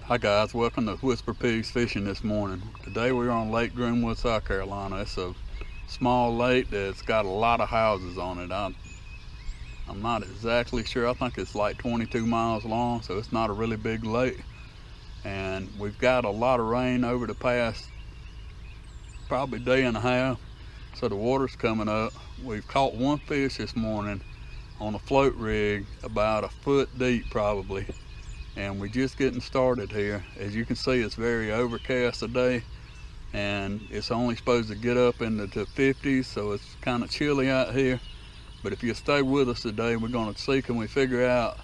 Hi guys, welcome to Whisper Pigs Fishing this morning. Today we're on Lake Greenwood, South Carolina. It's a small lake that's got a lot of houses on it. I'm not exactly sure. I think it's like 22 miles long, so it's not a really big lake. And we've got a lot of rain over the past probably day and a half, so the water's coming up. We've caught one fish this morning on a float rig about a foot deep probably. And we're just getting started here. As you can see, it's very overcast today, and it's only supposed to get up into the 50s, so it's kind of chilly out here. But if you stay with us today, we're going to see, can we figure out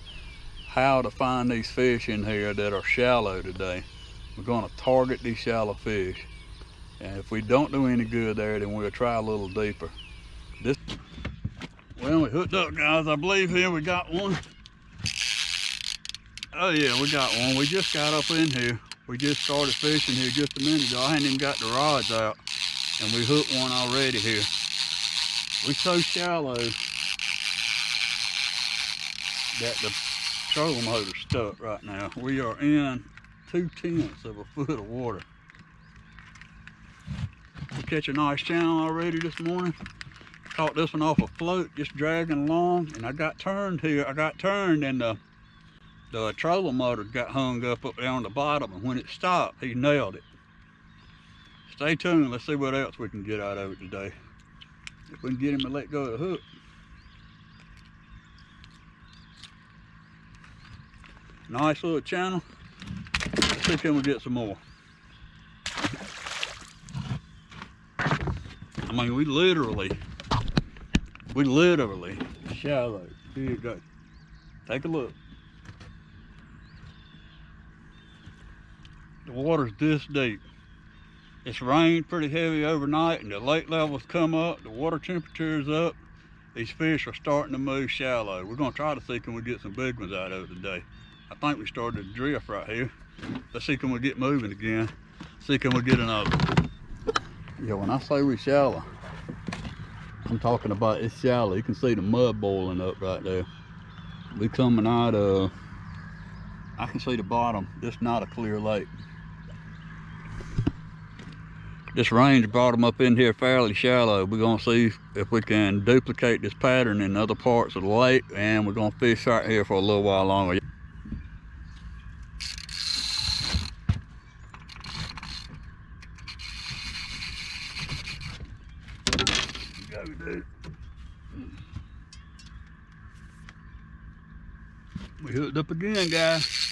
how to find these fish in here that are shallow today. We're going to target these shallow fish, and if we don't do any good there, then we'll try a little deeper. Well, we hooked up, guys. I believe here we got one. Oh yeah, we got one. We just got up in here. We just started fishing here just a minute ago. I hadn't even got the rods out, and we hooked one already here. We're so shallow that the trolling motor's stuck right now. We are in 2/10 of a foot of water. We catch a nice channel already this morning. Caught this one off a float, just dragging along, and I got turned here. I got turned, and the trolling motor got hung up there on the bottom, and when it stopped, he nailed it. Stay tuned. Let's see what else we can get out of it today. If we can get him to let go of the hook. Nice little channel. Let's see can we get some more. I mean, we literally shallow. Here you go. Take a look. The water's this deep. It's rained pretty heavy overnight, and the lake levels come up, the water temperature is up. These fish are starting to move shallow. We're gonna try to see can we get some big ones out of it today. I think we started to drift right here. Let's see can we get moving again. See can we get another. Yeah, when I say we shallow, I'm talking about it's shallow. You can see the mud boiling up right there. We coming out of, I can see the bottom. This is not a clear lake. This rain's brought them up in here fairly shallow. We're gonna see if we can duplicate this pattern in other parts of the lake, and we're gonna fish right here for a little while longer. Go, dude. We hooked up again, guys.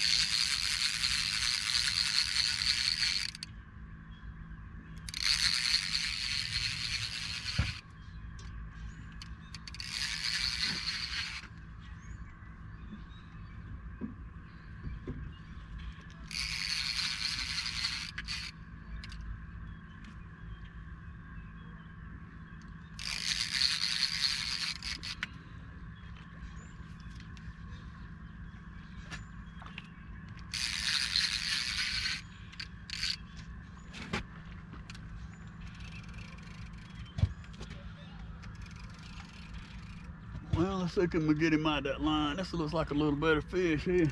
Well, let's see can we get him out of that line. This looks like a little better fish here.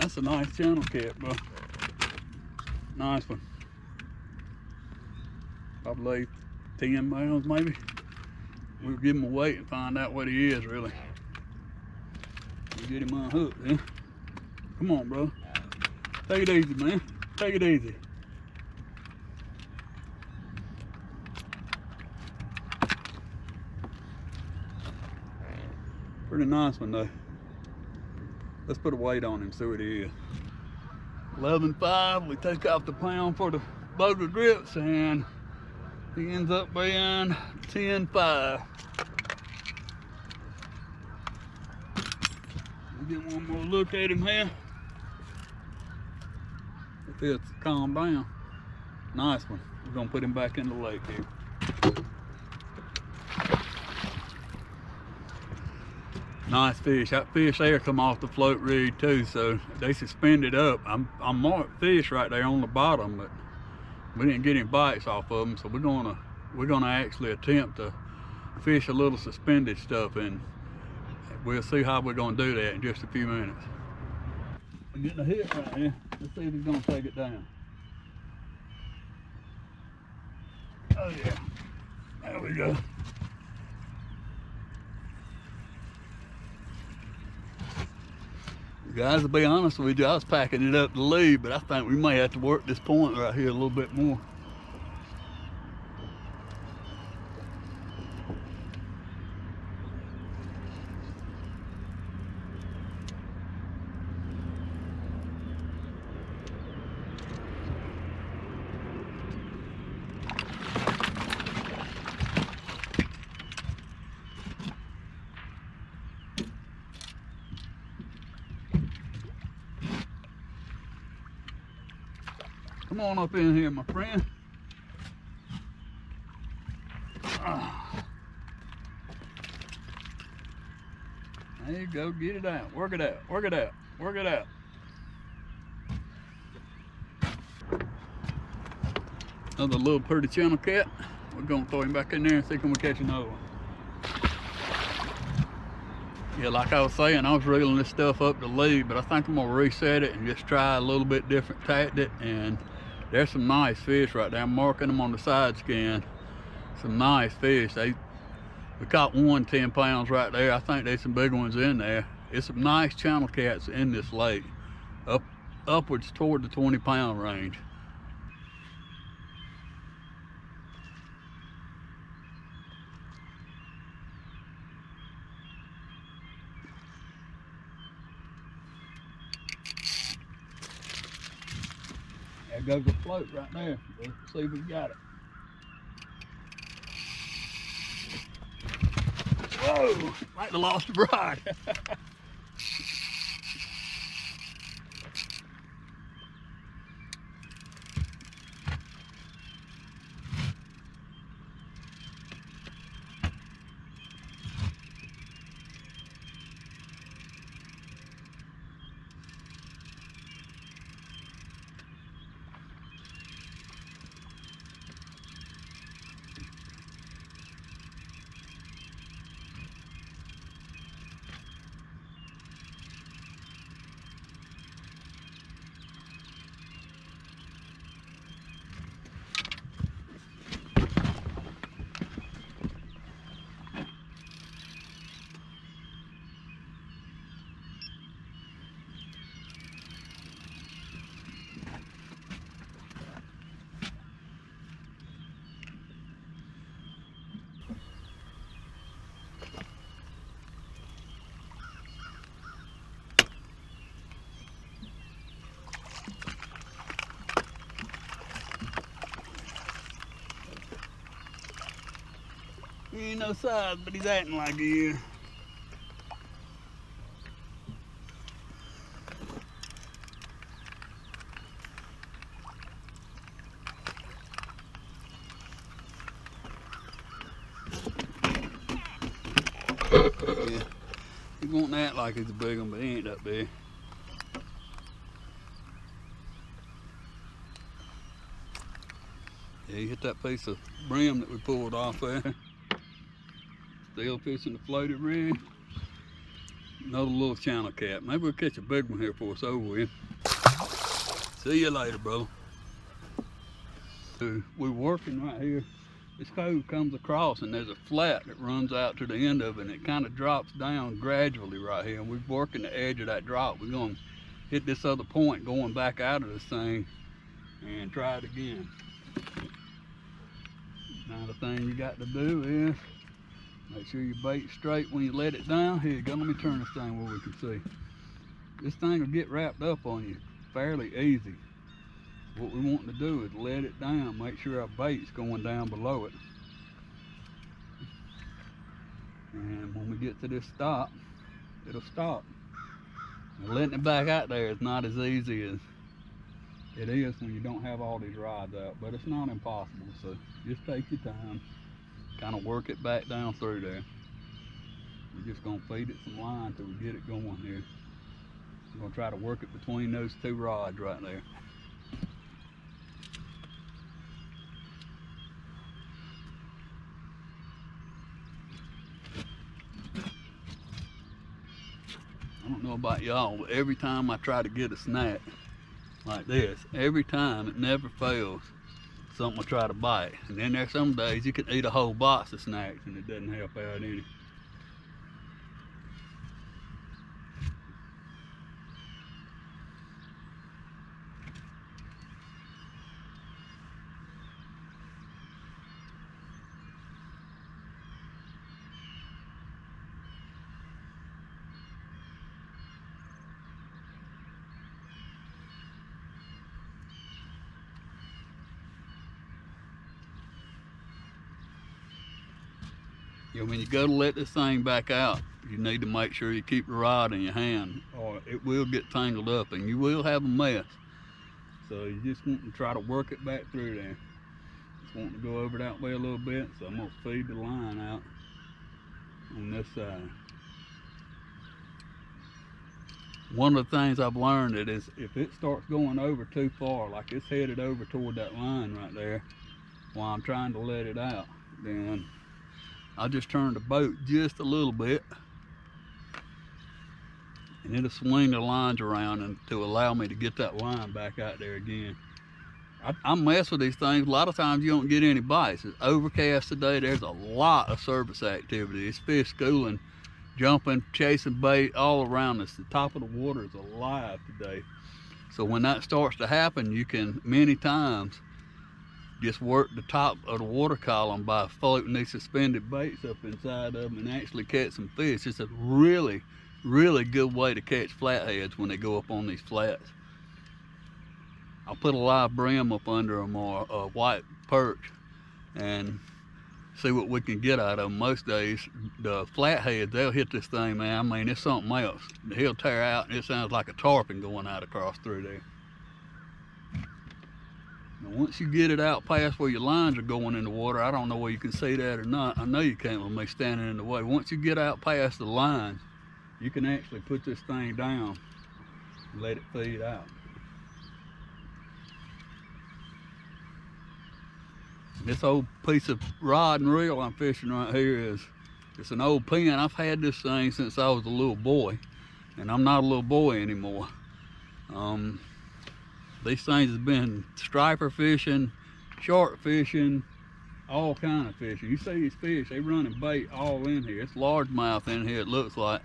That's a nice channel cat, bro. Nice one. Probably 10 pounds maybe. We'll give him a weight and find out what he is really. We'll get him unhooked then. Come on, bro. Take it easy, man. Take it easy. Pretty nice one though. Let's put a weight on him, see what he is. 11.5, we take off the pound for the boga grips and he ends up being 10.5. We'll get one more look at him here. If it's calmed down. Nice one. We're gonna put him back in the lake here. Nice fish. That fish there come off the float rig too, so they suspended up. I'm marked fish right there on the bottom, but we didn't get any bites off of them, so we're gonna actually attempt to fish a little suspended stuff, and we'll see how we're gonna do that in just a few minutes. We're getting a hit right here. Let's see if he's gonna take it down. Oh yeah, there we go. Guys, to be honest with you, I was packing it up to leave, but I think we may have to work this point right here a little bit more. Come on up in here, my friend. There you go, get it out, work it out, work it out, work it out. Another little pretty channel cat. We're gonna throw him back in there and see if we can catch another one. Yeah, like I was saying, I was reeling this stuff up to leave, but I think I'm gonna reset it and just try a little bit different tactic. And there's some nice fish right there. I'm marking them on the side scan. Some nice fish. We caught one 10 pounds right there. I think there's some big ones in there. It's some nice channel cats in this lake, upwards toward the 20-pound range. There goes the float right there. Let's see if we got it. Whoa, like the lost bride. He ain't no size, but he's acting like he is. Yeah, he won't act like he's a big one, but he ain't that big. Yeah, he hit that piece of brim that we pulled off there. Still fishing the floated rig. Another little channel cat. Maybe we'll catch a big one here for us over with. See you later, brother. We're working right here. This cove comes across and there's a flat that runs out to the end of it, and it kind of drops down gradually right here. And we're working the edge of that drop. We're going to hit this other point going back out of this thing and try it again. Now the thing you got to do is make sure your bait's straight when you let it down. Here you go, let me turn this thing where we can see. This thing will get wrapped up on you fairly easy. What we want to do is let it down, make sure our bait's going down below it. And when we get to this stop, it'll stop. And letting it back out there is not as easy as it is when you don't have all these rods out, but it's not impossible. So just take your time, kind of work it back down through there. We're just gonna feed it some line till we get it going here. I'm gonna try to work it between those two rods right there. I don't know about y'all, but every time I try to get a snack like this, every time it never fails, something will try to bite. And then there's some days you can eat a whole box of snacks and it doesn't help out any. You know, when you go to let this thing back out, you need to make sure you keep the rod in your hand or it will get tangled up and you will have a mess. So you just want to try to work it back through there. Just want to go over that way a little bit, so I'm going to feed the line out on this side. One of the things I've learned is if it starts going over too far, like it's headed over toward that line right there while I'm trying to let it out, then I'll just turn the boat just a little bit and it'll swing the lines around and to allow me to get that line back out there again. I mess with these things. A lot of times you don't get any bites. It's overcast today. There's a lot of surface activity. It's fish schooling, jumping, chasing bait all around us. The top of the water is alive today. So when that starts to happen, you can many times just work the top of the water column by floating these suspended baits up inside of them and actually catch some fish. It's a really, really good way to catch flatheads when they go up on these flats. I'll put a live brim up under them or a white perch and see what we can get out of them. Most days, the flatheads, they'll hit this thing, man. I mean, it's something else. He'll tear out and it sounds like a tarpon going out across through there. Now, once you get it out past where your lines are going in the water, I don't know whether you can see that or not. I know you can't with me standing in the way. Once you get out past the lines, you can actually put this thing down and let it feed out. This old piece of rod and reel I'm fishing right here it's an old pen. I've had this thing since I was a little boy, and I'm not a little boy anymore. These things have been striper fishing, shark fishing, all kind of fishing. You see these fish, they running bait all in here. It's largemouth in here, it looks like.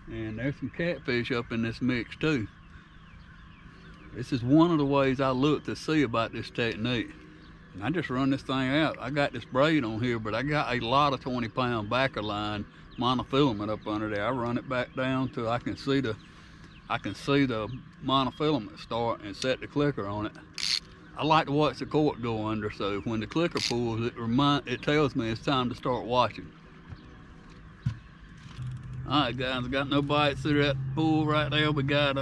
And there's some catfish up in this mix too. This is one of the ways I look to see about this technique. And I just run this thing out. I got this braid on here, but I got a lot of 20-pound backer line monofilament up under there. I run it back down till I can see the monofilament start and set the clicker on it. I like to watch the cork go under, so when the clicker pulls, it tells me it's time to start watching. All right, guys, I got no bites through that pool right there. We got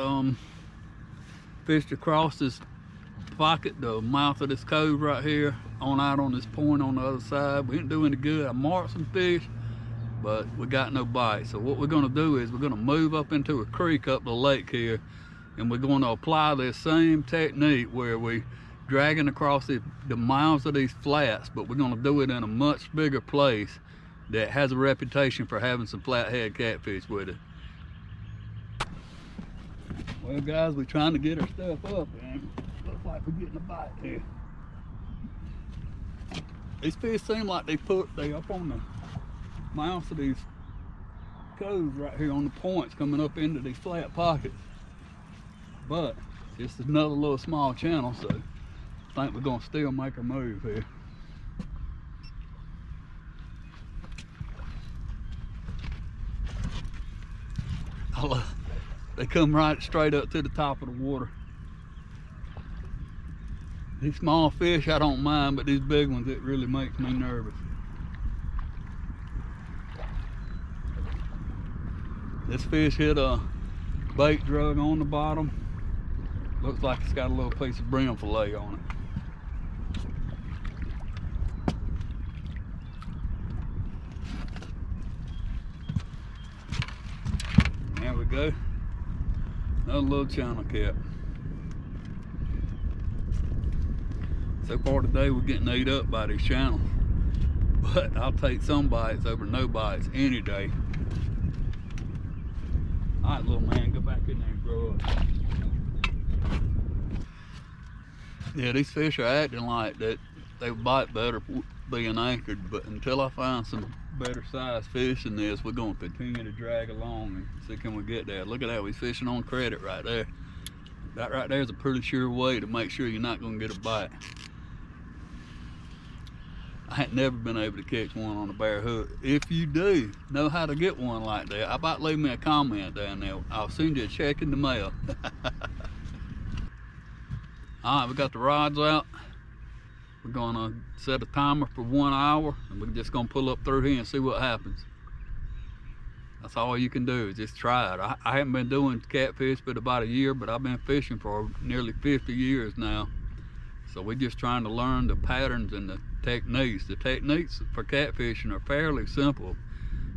fished across this pocket, the mouth of this cove right here, on out on this point on the other side. We didn't do any good. I marked some fish, but we got no bites. So what we're gonna do is we're gonna move up into a creek up the lake here, and we're gonna apply this same technique where we dragging across the mouths of these flats, but we're gonna do it in a much bigger place that has a reputation for having some flathead catfish with it. Well guys, we're trying to get our stuff up and looks like we're getting a bite here. These fish seem like they up on the mouths of these coves right here on the points coming up into these flat pockets. But it's another little small channel, so I think we're gonna still make a move here. They come right straight up to the top of the water. These small fish I don't mind, but these big ones, it really makes me nervous. This fish hit a bait drug on the bottom. Looks like it's got a little piece of brim fillet on it. There we go. Another little channel cat. So far today we're getting ate up by these channels. But I'll take some bites over no bites any day. Alright little man, go back in there and grow up. Yeah, these fish are acting like that they bite better being anchored, but until I find some better sized fish than this, we're going to continue to drag along and see can we get there. Look at that, we're fishing on credit right there. That right there is a pretty sure way to make sure you're not going to get a bite. I ain't never been able to catch one on a bare hook. If you do know how to get one like that, how about leave me a comment down there? I'll send you a check in the mail. Alright, we got the rods out. We're gonna set a timer for 1 hour and we're just gonna pull up through here and see what happens. That's all you can do, is just try it. I haven't been doing catfish but about a year, but I've been fishing for nearly 50 years now. So we're just trying to learn the patterns and the techniques. The techniques for catfishing are fairly simple,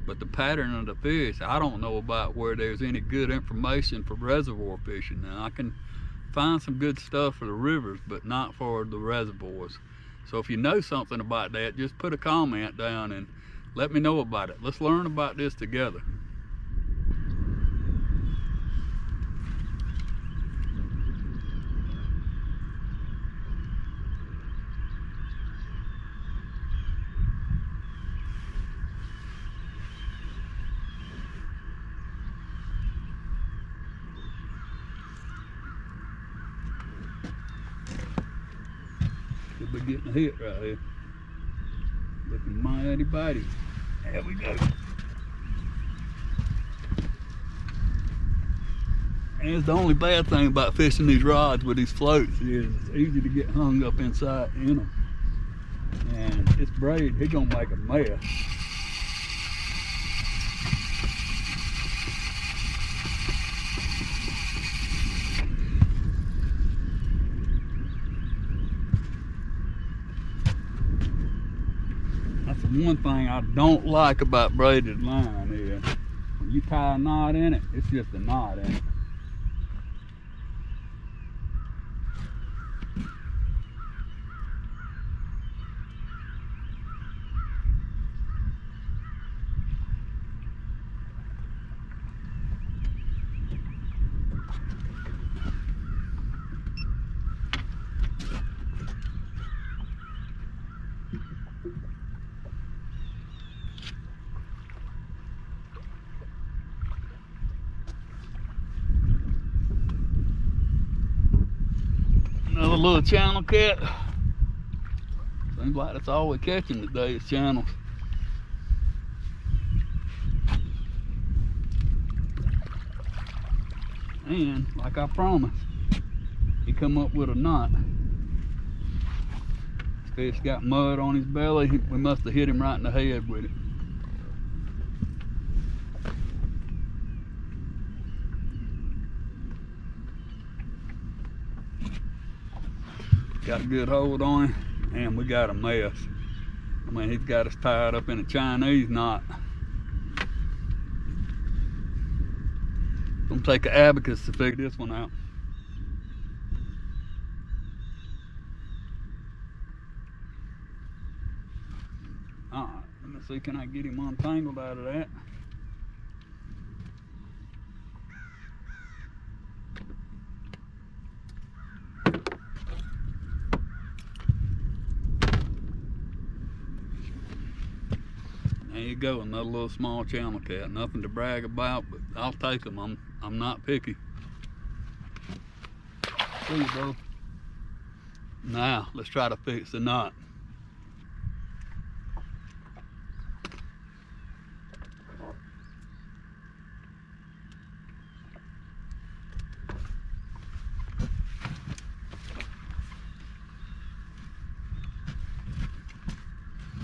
but the pattern of the fish, I don't know about where there's any good information for reservoir fishing. Now I can find some good stuff for the rivers, but not for the reservoirs. So if you know something about that, just put a comment down and let me know about it. Let's learn about this together. Should be getting a hit right here. Looking mighty bitey. There we go. And it's the only bad thing about fishing these rods with these floats is it's easy to get hung up inside in them. And this braid, he's gonna make a mess. That's the one thing I don't like about braided line is when you tie a knot in it, it's just a knot in it. Another little channel cat. Seems like that's all we're catching today is channels. And like I promised, he come up with a knot. This fish got mud on his belly. We must have hit him right in the head with it. Got a good hold on him, and we got a mess. I mean, he's got us tied up in a Chinese knot. Gonna take an abacus to figure this one out. Alright, let me see, can I get him untangled out of that? There you go, another little small channel cat. Nothing to brag about, but I'll take them. I'm not picky. See you, bro. Now, let's try to fix the knot.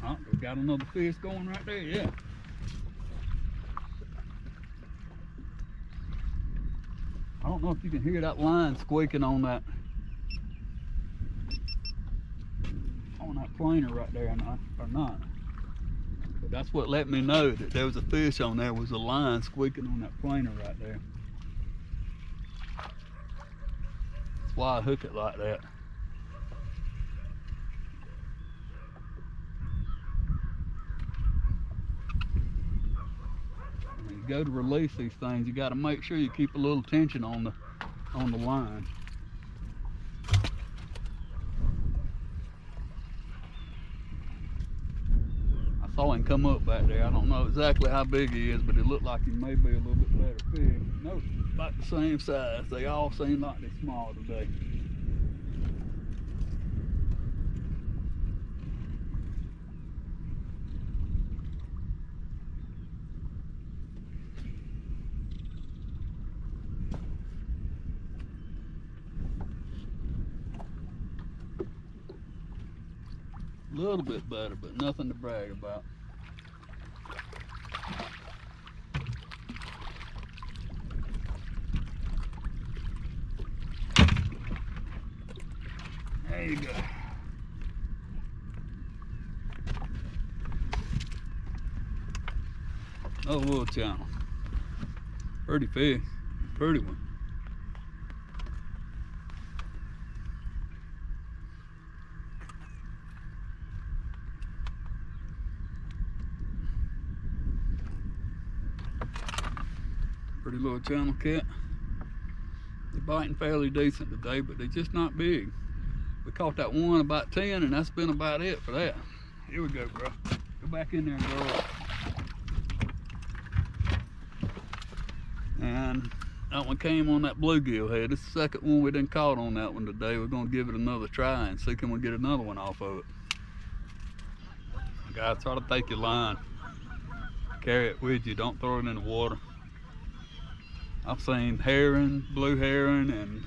Oh, we got another fish going right there, yeah. I don't know if you can hear that line squeaking on that planer right there or not. But that's what let me know that there was a fish on there, was a line squeaking on that planer right there. That's why I hook it like that. When you go to release these things, you got to make sure you keep a little tension on the line. I saw him come up back there. I don't know exactly how big he is, but it looked like he may be a little bit better fish. Nope, about the same size. They all seem like they're small today. A little bit better, but nothing to brag about. There you go. Oh, little channel. Pretty fish. Pretty one. Pretty little channel cat. They're biting fairly decent today, but they're just not big. We caught that one about 10, and that's been about it for that. Here we go, bro. Go back in there and go up. And that one came on that bluegill head. This is the second one we done caught on that one today. We're gonna give it another try and see can we get another one off of it. Guys, try to take your line. Carry it with you, don't throw it in the water. I've seen herring, blue heron, and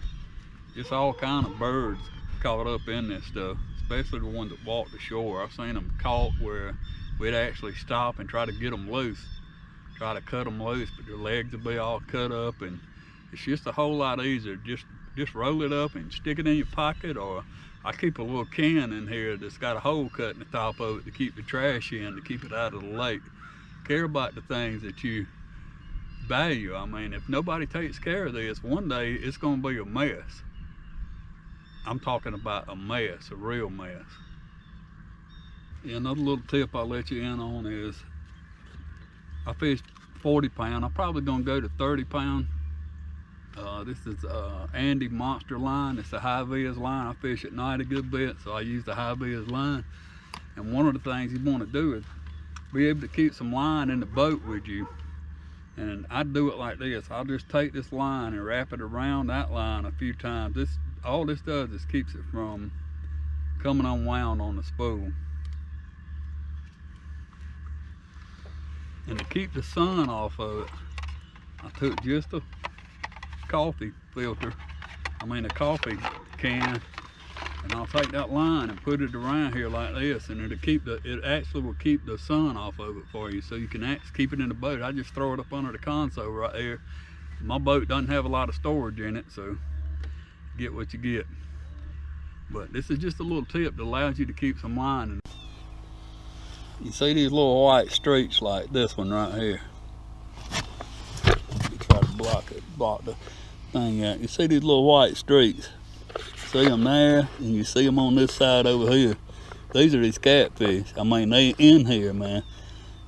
just all kind of birds caught up in this stuff, especially the ones that walk the shore. I've seen them caught where we'd actually stop and try to get them loose, try to cut them loose, but their legs will be all cut up, and it's just a whole lot easier. Just roll it up and stick it in your pocket, or I keep a little can in here that's got a hole cut in the top of it to keep the trash in, to keep it out of the lake. Care about the things that you value. I mean, if nobody takes care of this, one day it's gonna be a mess. I'm talking about a mess, a real mess. Yeah, another little tip I'll let you in on is I fished 40 pound. I'm probably gonna go to 30 pound. This is Andy Monster line. It's a high vis line. I fish at night a good bit, so I use the high vis line. And one of the things you want to do is be able to keep some line in the boat with you. And I do it like this. I'll just take this line and wrap it around that line a few times. All this does is keeps it from coming unwound on the spool. And to keep the sun off of it, I took just a coffee filter, a coffee can, and I'll take that line and put it around here like this, and it actually will keep the sun off of it for you, so you can actually keep it in the boat. I just throw it up under the console right there. My boat doesn't have a lot of storage in it, so get what you get. But this is just a little tip that allows you to keep some line in. You see these little white streaks like this one right here. You try to block the thing out. You see these little white streaks? See them there, and you see them on this side over here. These are these catfish. I mean, they in here, man.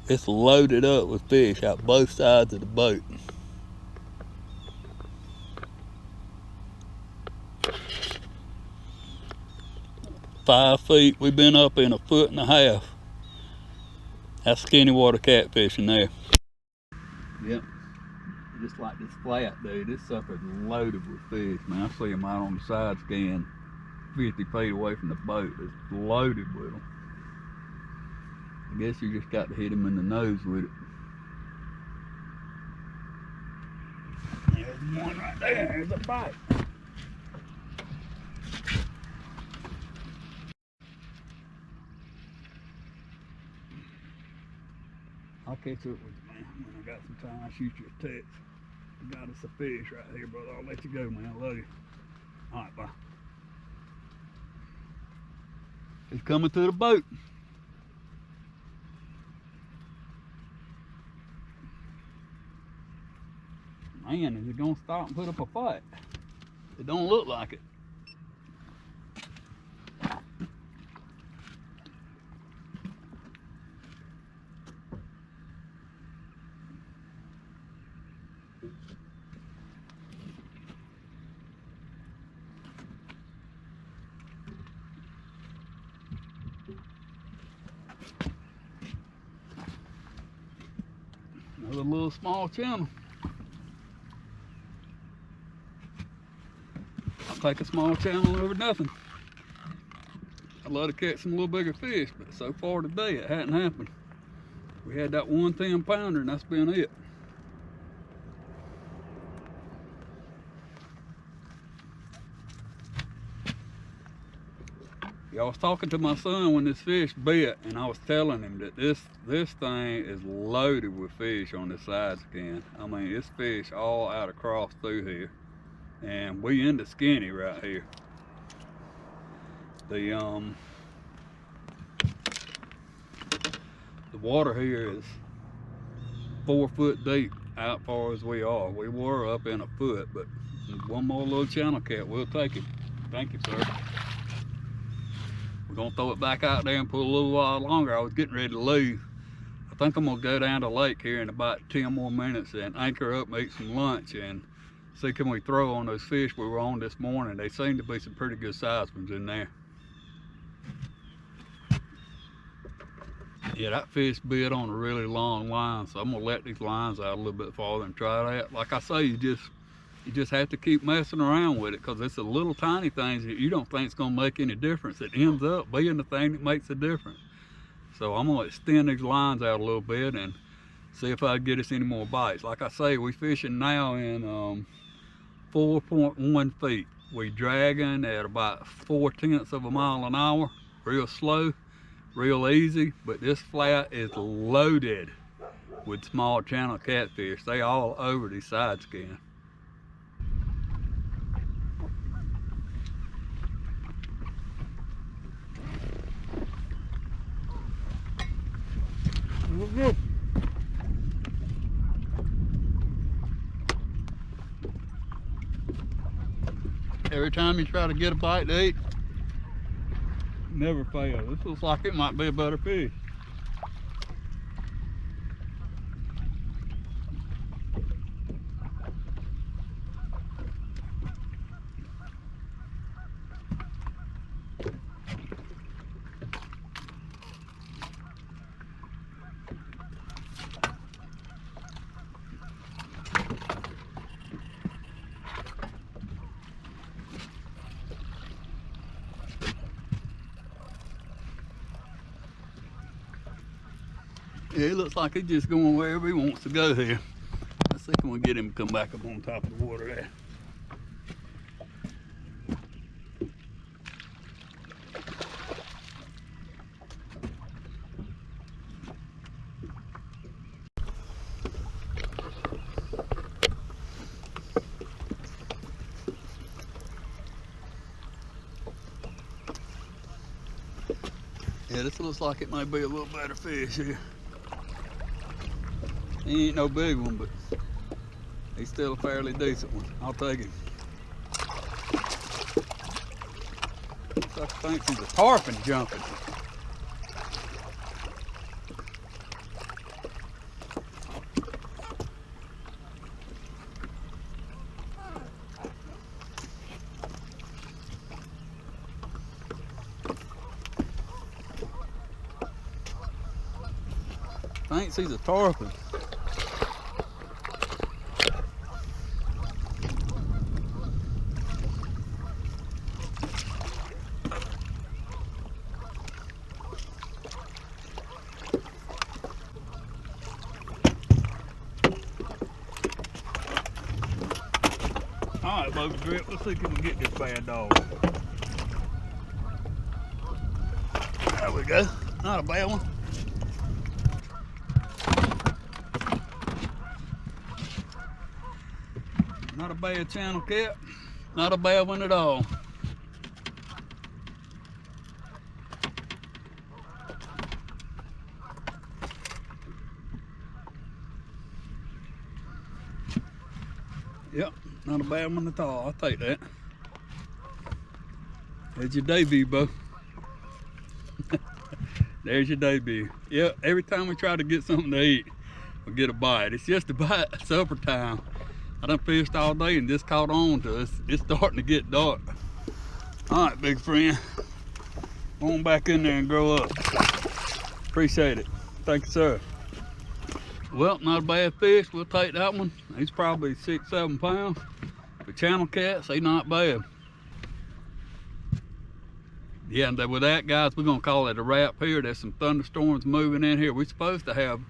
It's loaded up with fish out both sides of the boat. $5 feet. We've been up in 1.5 feet. That's skinny water catfishing there. Yep. Just like this flat, dude. This sucker's loaded with fish, man. I see them out on the side scan 50 feet away from the boat. It's loaded with them. I guess you just got to hit him in the nose with it. There's one right there. There's a bite. I'll catch up with you, man, when I got some time. I'll shoot you a text. I got us a fish right here, brother. I'll let you go, man. I love you. All right, bye. He's coming to the boat. Man, is he gonna stop and put up a fight? It don't look like it. Another little small channel. I'll take a small channel over nothing. I'd love to catch some little bigger fish, but so far today it hadn't happened. We had that 1 10-pounder and that's been it. I was talking to my son when this fish bit, and I was telling him that this thing is loaded with fish on the side scan. I mean, it's fish all out across through here, and we in the skinny right here. The water here is 4 foot deep out far as we are. We were up in a foot, but one more little channel cat, we'll take it. Thank you, sir. We're gonna throw it back out there and put a little while longer. I was getting ready to leave. I think I'm gonna go down to the lake here in about 10 more minutes and anchor up, make some lunch, and see can we throw on those fish we were on this morning. They seem to be some pretty good sized ones in there. Yeah, that fish bit on a really long line, so I'm gonna let these lines out a little bit farther and try that. Like I say, you just have to keep messing around with it, because it's a little tiny things that you don't think it's gonna make any difference. It ends up being the thing that makes a difference. So I'm gonna extend these lines out a little bit and see if I can get us any more bites. Like I say, we fishing now in 4.1 feet. We dragging at about 0.4 of a mile an hour, real slow, real easy, but this flat is loaded with small channel catfish. They all over these side scan. Every time you try to get a bite to eat, never fail. This looks like it might be a better fish. Yeah, it looks like he's just going wherever he wants to go here. Let's see if we can get him to come back up on top of the water there. Yeah, this looks like it might be a little better fish here. He ain't no big one, but he's still a fairly decent one. I'll take him. Looks like I think he's a tarpon jumping. thinks he's a tarpon. All right, Bubba Drip, let's see if we can get this bad dog. There we go. Not a bad one. Not a bad channel cat. Not a bad one at all. Yep, not a bad one at all. I'll take that. There's your debut, Bo. There's your debut. Yep, every time we try to get something to eat, we get a bite. It's just about supper time. I done fished all day and just caught on to us. It's starting to get dark. All right, big friend. Go on back in there and grow up. Appreciate it. Thank you, sir. Well, not a bad fish. We'll take that one. He's probably 6-7 pounds. For channel cats, he's not bad. Yeah, and with that, guys, we're gonna call it a wrap here. There's some thunderstorms moving in here. We're supposed to have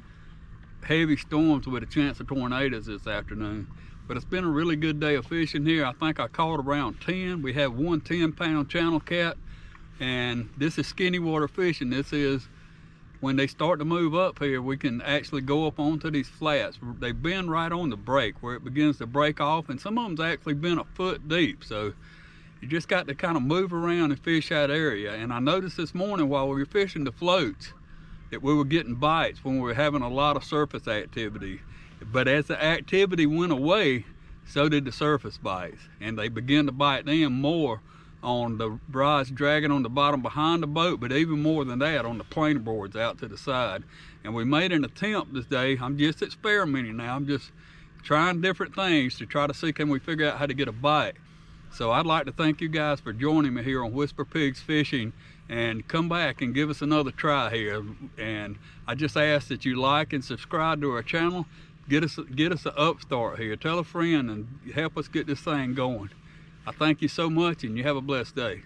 heavy storms with a chance of tornadoes this afternoon. But it's been a really good day of fishing here. I think I caught around 10. We have one 10-pound channel cat, and this is skinny water fishing. This is when they start to move up here, we can actually go up onto these flats. They've been right on the break where it begins to break off, and some of them's actually been a foot deep. So you just got to kind of move around and fish that area. And I noticed this morning while we were fishing the floats that we were getting bites when we were having a lot of surface activity. But as the activity went away, so did the surface bites. And they began to bite them more on the rods dragging on the bottom behind the boat, but even more than that on the planer boards out to the side. And we made an attempt this day. I'm just experimenting now. I'm just trying different things to try to see can we figure out how to get a bite. So I'd like to thank you guys for joining me here on Whisper Pigs Fishing, and come back and give us another try here. And I just ask that you like and subscribe to our channel. Get us an upstart here. Tell a friend and help us get this thing going. I thank you so much, and you have a blessed day.